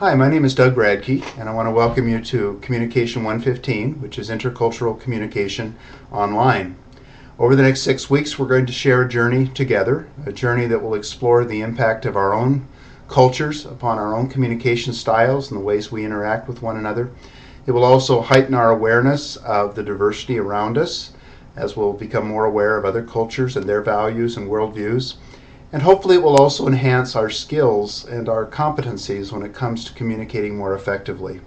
Hi, my name is Doug Radke, and I want to welcome you to Communication 115, which is Intercultural Communication Online. Over the next 6 weeks, we're going to share a journey together, a journey that will explore the impact of our own cultures upon our own communication styles and the ways we interact with one another. It will also heighten our awareness of the diversity around us, as we'll become more aware of other cultures and their values and worldviews. And hopefully it will also enhance our skills and our competencies when it comes to communicating more effectively.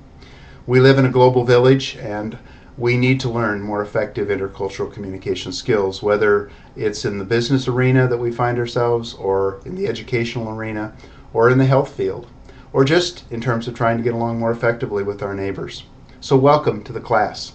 We live in a global village, and we need to learn more effective intercultural communication skills, whether it's in the business arena that we find ourselves, or in the educational arena, or in the health field, or just in terms of trying to get along more effectively with our neighbors. So welcome to the class.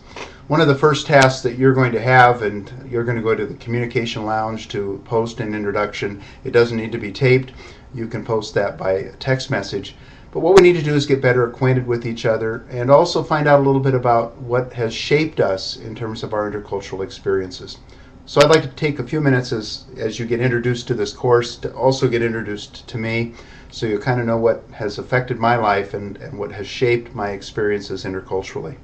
One of the first tasks that you're going to have, and you're going to go to the communication lounge to post an introduction. It doesn't need to be taped. You can post that by text message. But what we need to do is get better acquainted with each other and also find out a little bit about what has shaped us in terms of our intercultural experiences. So I'd like to take a few minutes as you get introduced to this course to also get introduced to me, so you kind of know what has affected my life and what has shaped my experiences interculturally.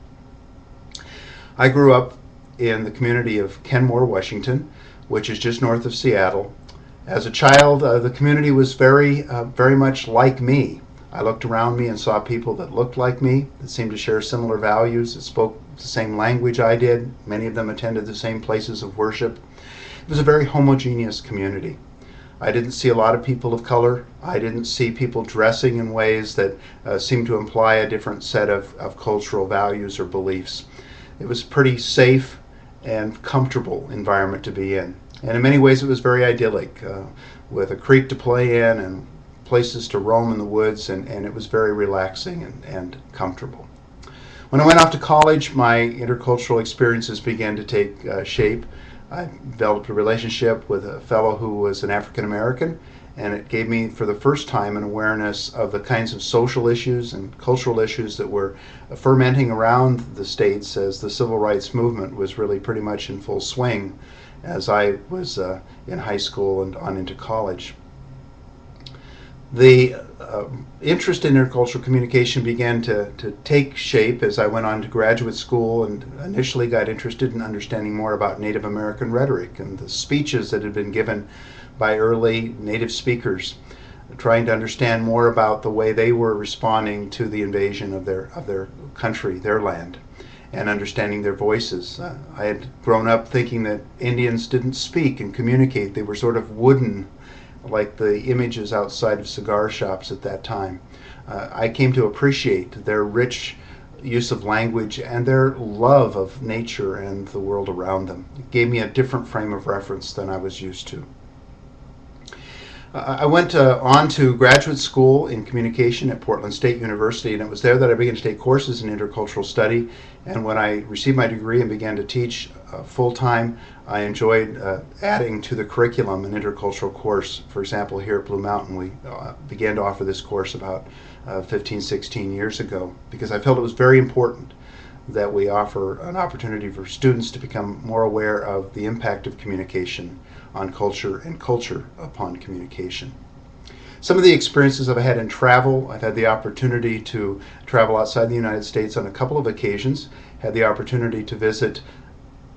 I grew up in the community of Kenmore, Washington, which is just north of Seattle. As a child, the community was very much like me. I looked around me and saw people that looked like me, that seemed to share similar values, that spoke the same language I did. Many of them attended the same places of worship. It was a very homogeneous community. I didn't see a lot of people of color. I didn't see people dressing in ways that seemed to imply a different set of cultural values or beliefs. It was a pretty safe and comfortable environment to be in. And in many ways it was very idyllic, with a creek to play in and places to roam in the woods, and it was very relaxing and comfortable. When I went off to college, my intercultural experiences began to take shape. I developed a relationship with a fellow who was an African American, and it gave me for the first time an awareness of the kinds of social issues and cultural issues that were fermenting around the states as the civil rights movement was really pretty much in full swing as I was in high school and on into college. The interest in intercultural communication began to take shape as I went on to graduate school, and initially got interested in understanding more about Native American rhetoric and the speeches that had been given by early Native speakers, trying to understand more about the way they were responding to the invasion of their country, their land, and understanding their voices. I had grown up thinking that Indians didn't speak and communicate. They were sort of wooden, like the images outside of cigar shops at that time. I came to appreciate their rich use of language and their love of nature and the world around them. It gave me a different frame of reference than I was used to. I went on to graduate school in communication at Portland State University, and it was there that I began to take courses in intercultural study. And when I received my degree and began to teach full-time, I enjoyed adding to the curriculum an intercultural course. For example, here at Blue Mountain, we began to offer this course about 15, 16 years ago, because I felt it was very important that we offer an opportunity for students to become more aware of the impact of communication on culture and culture upon communication. Some of the experiences I've had in travel: I've had the opportunity to travel outside the United States on a couple of occasions. Had the opportunity to visit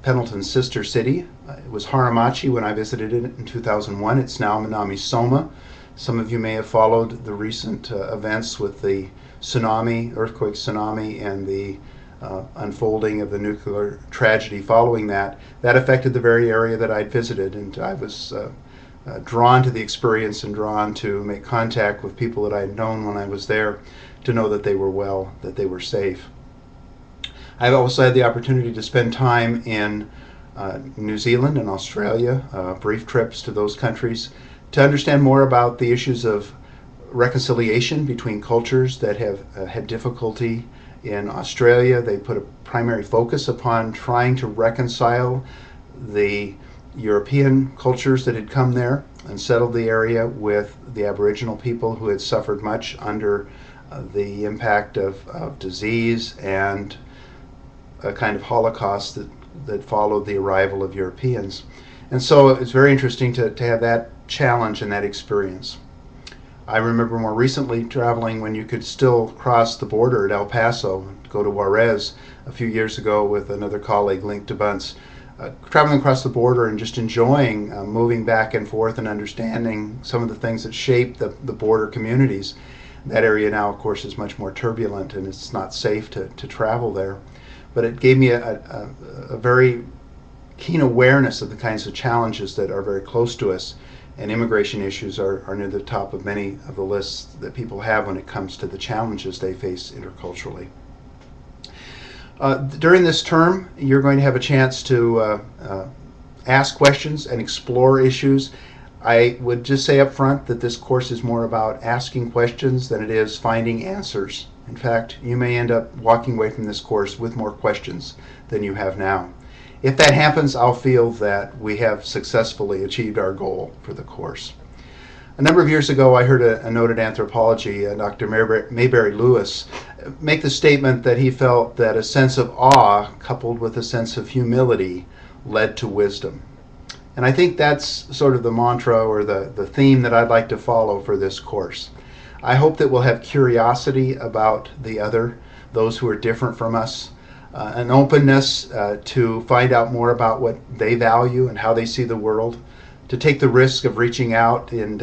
Pendleton's sister city. It was Haramachi when I visited it in 2001. It's now Minami-Soma. Some of you may have followed the recent events with the earthquake tsunami, and the unfolding of the nuclear tragedy following that. That affected the very area that I'd visited, and I was drawn to the experience and drawn to make contact with people that I had known when I was there, to know that they were well, that they were safe. I've also had the opportunity to spend time in New Zealand and Australia, brief trips to those countries, to understand more about the issues of reconciliation between cultures that have had difficulty. In Australia, they put a primary focus upon trying to reconcile the European cultures that had come there and settled the area with the Aboriginal people, who had suffered much under the impact of disease and a kind of Holocaust that followed the arrival of Europeans. And so it's very interesting to have that challenge and that experience. I remember more recently traveling when you could still cross the border at El Paso, go to Juarez a few years ago with another colleague linked to Bunce. Traveling across the border and just enjoying moving back and forth and understanding some of the things that shape the border communities. That area now, of course, is much more turbulent and it's not safe to travel there. But it gave me a very keen awareness of the kinds of challenges that are very close to us, and immigration issues are near the top of many of the lists that people have when it comes to the challenges they face interculturally. During this term, you're going to have a chance to ask questions and explore issues. I would just say up front that this course is more about asking questions than it is finding answers. In fact, you may end up walking away from this course with more questions than you have now. If that happens, I'll feel that we have successfully achieved our goal for the course. A number of years ago, I heard a noted anthropology, Dr. Mayberry Lewis, make the statement that he felt that a sense of awe coupled with a sense of humility led to wisdom. And I think that's sort of the mantra or the theme that I'd like to follow for this course. I hope that we'll have curiosity about the other, those who are different from us, an openness to find out more about what they value and how they see the world, to take the risk of reaching out and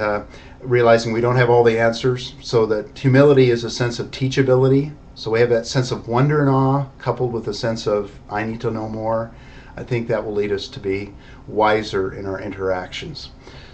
realizing we don't have all the answers, so that humility is a sense of teachability. So we have that sense of wonder and awe coupled with a sense of I need to know more. I think that will lead us to be wiser in our interactions.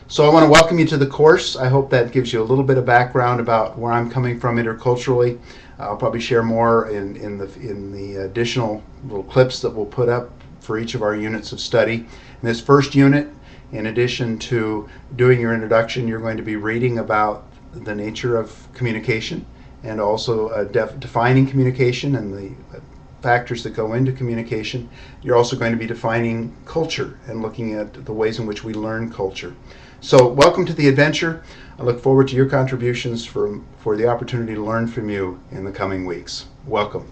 So I want to welcome you to the course. I hope that gives you a little bit of background about where I'm coming from interculturally. I'll probably share more in the additional little clips that we'll put up for each of our units of study. In this first unit, in addition to doing your introduction, you're going to be reading about the nature of communication and also defining communication and the factors that go into communication. You're also going to be defining culture and looking at the ways in which we learn culture. So welcome to the adventure. I look forward to your contributions for the opportunity to learn from you in the coming weeks. Welcome.